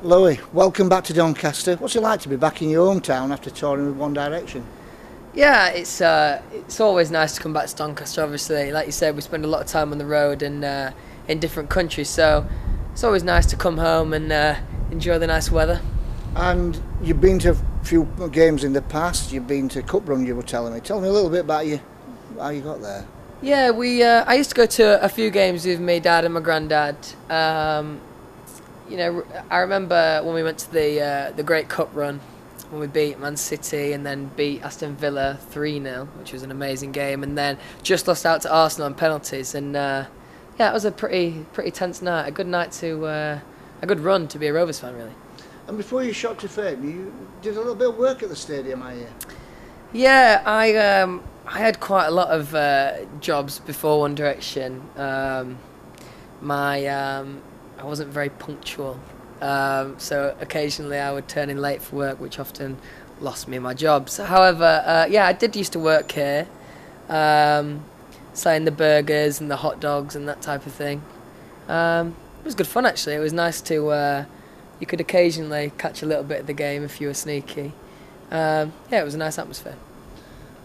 Louis, welcome back to Doncaster. What's it like to be back in your hometown after touring with One Direction? Yeah, it's always nice to come back to Doncaster. Obviously, like you said, we spend a lot of time on the road and in different countries, so it's always nice to come home and enjoy the nice weather. And you've been to a few games in the past. You've been to Cup Run, you were telling me. Tell me a little bit about how you got there. Yeah, I used to go to a few games with my dad and my granddad. I remember when we went to the Great Cup Run, when we beat Man City and then beat Aston Villa 3-0, which was an amazing game, and then just lost out to Arsenal on penalties. And it was a pretty tense night. A good good run to be a Rovers fan, really. And before you shot to fame, you did a little bit of work at the stadium, I hear. Yeah, I had quite a lot of jobs before One Direction. I wasn't very punctual, so occasionally I would turn in late for work, which often lost me my jobs. However, I did used to work here, selling the burgers and the hot dogs and that type of thing. It was good fun, actually. It was nice to you could occasionally catch a little bit of the game if you were sneaky. It was a nice atmosphere.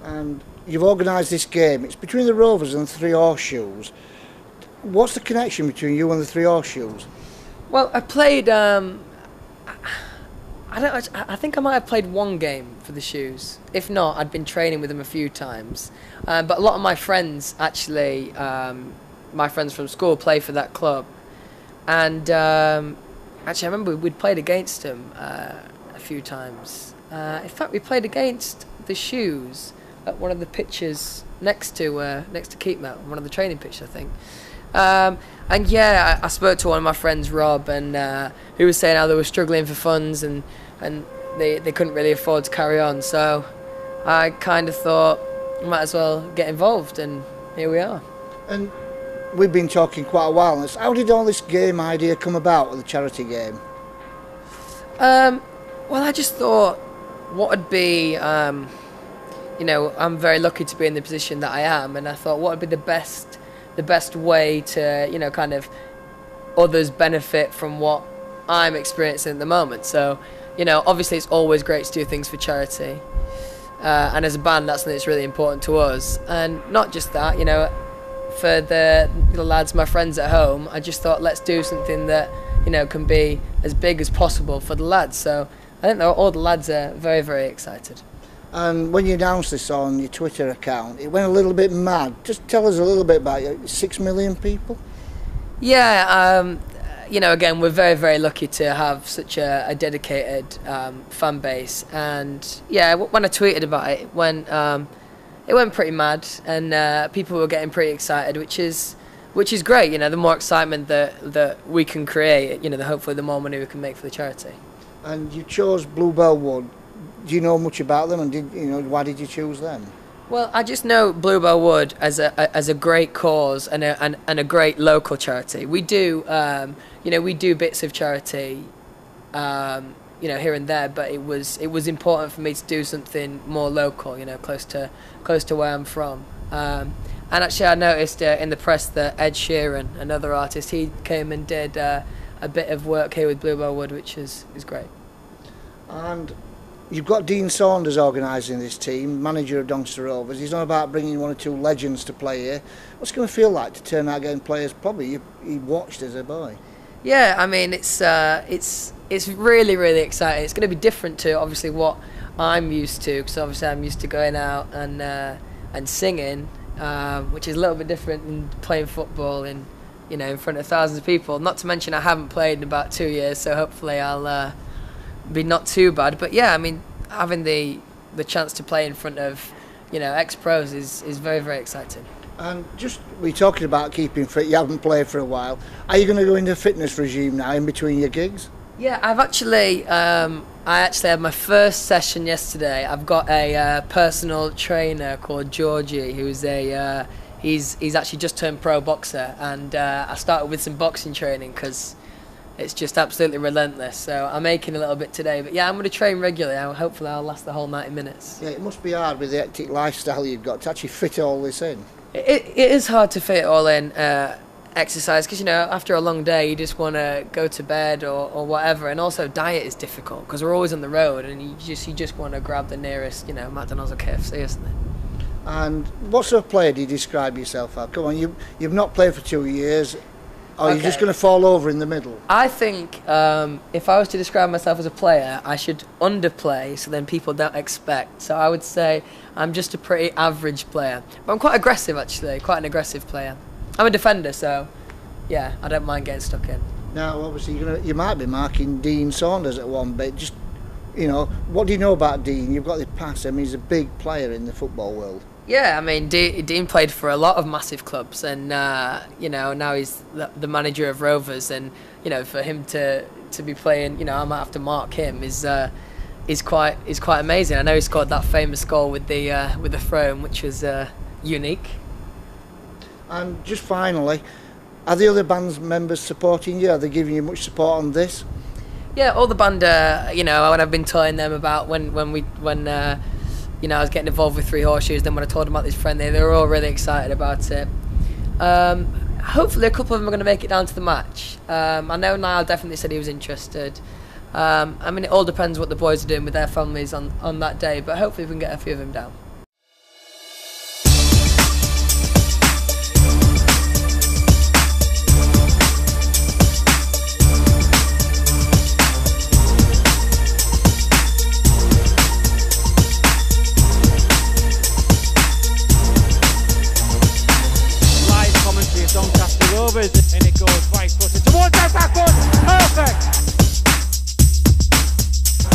And you've organised this game. It's between the Rovers and the Three Horseshoes. What's the connection between you and the Three Horseshoes? Well, I played. I think I might have played one game for the Shoes. If not, I'd been training with them a few times. But a lot of my friends, actually, my friends from school, play for that club. And actually, I remember we'd played against them a few times. In fact, we played against the Shoes at one of the pitches next to Keepmoat, one of the training pitches, I think. I spoke to one of my friends, Rob, and he was saying how they were struggling for funds and they couldn't really afford to carry on. So I kind of thought I might as well get involved, and here we are. And we've been talking quite a while on this. How did all this game idea come about with the charity game? Well, I just thought what would be, I'm very lucky to be in the position that I am, and I thought what would be the best way to, kind of others benefit from what I'm experiencing at the moment. So, obviously it's always great to do things for charity. And as a band, that's something that's really important to us. And not just that, for the lads, my friends at home, I just thought let's do something that, can be as big as possible for the lads. So I think all the lads are very, very excited. And when you announced this on your Twitter account, it went a little bit mad. Just tell us a little bit about it. 6 million people? Yeah, again, we're very, very lucky to have such a dedicated fan base. And yeah, when I tweeted about it, it went pretty mad, and people were getting pretty excited, which is great. The more excitement that we can create, hopefully the more money we can make for the charity. And you chose Bluebell Wood. Do you know much about them, and why did you choose them? Well, I just know Bluebell Wood as a great cause and a great local charity. We do we do bits of charity here and there, but it was important for me to do something more local, close to where I'm from. And actually, I noticed in the press that Ed Sheeran, another artist, he came and did a bit of work here with Bluebell Wood, which is great. And you've got Dean Saunders organising this team, manager of Doncaster Rovers. He's on about bringing one or two legends to play here. What's it going to feel like to turn out getting players probably you watched as a boy? Yeah, I mean it's really, really exciting. It's going to be different to obviously what I'm used to, because obviously I'm used to going out and singing, which is a little bit different than playing football in front of thousands of people. Not to mention I haven't played in about 2 years, so hopefully I'll be not too bad. But yeah, I mean, having the chance to play in front of ex-pros is very, very exciting. And just we're talking about keeping fit. You haven't played for a while. Are you going to go into a fitness regime now in between your gigs? Yeah, I've actually I actually had my first session yesterday. I've got a personal trainer called Georgie, who's he's actually just turned pro boxer, and I started with some boxing training because it's just absolutely relentless. So I'm aching a little bit today, but yeah, I'm going to train regularly. Hopefully I'll last the whole 90 minutes. Yeah, it must be hard with the hectic lifestyle you've got to actually fit all this in. It is hard to fit it all in, exercise, because, you know, after a long day you just want to go to bed or whatever, and also diet is difficult because we're always on the road, and you just want to grab the nearest, you know, McDonald's or KFC, isn't it? And what sort of player do you describe yourself as? Come on, you've not played for 2 years. Are you just going to fall over in the middle? I think if I was to describe myself as a player, I should underplay so then people don't expect. So I would say I'm just a pretty average player. But I'm quite aggressive, actually, quite an aggressive player. I'm a defender, so yeah, I don't mind getting stuck in. Now, obviously, you might be marking Dean Saunders at one bit. Just, you know, what do you know about Dean? You've got the pass. I mean, he's a big player in the football world. Yeah, I mean, Dean played for a lot of massive clubs, and you know, now he's the manager of Rovers, and you know, for him to be playing, you know, I might have to mark him is quite amazing. I know he scored that famous goal with the throw-in, which was unique. And just finally, are the other band's members supporting you? Are they giving you much support on this? Yeah, all the band, you know, when I've been telling them about when you know, I was getting involved with Three Horseshoes, then when I told them about this friend, they were all really excited about it. Hopefully a couple of them are going to make it down to the match. I know Niall definitely said he was interested. I mean, it all depends what the boys are doing with their families on that day, but hopefully we can get a few of them down. Doncaster Rovers, and it goes right footed towards that backboard. Perfect!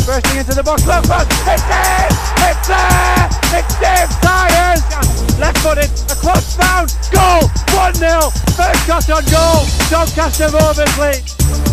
Bursting into the box, look, it's in! It's there! It's Dave Tyers! Left footed, a close bound, goal! 1-0! First shot on goal! Doncaster Rovers lead!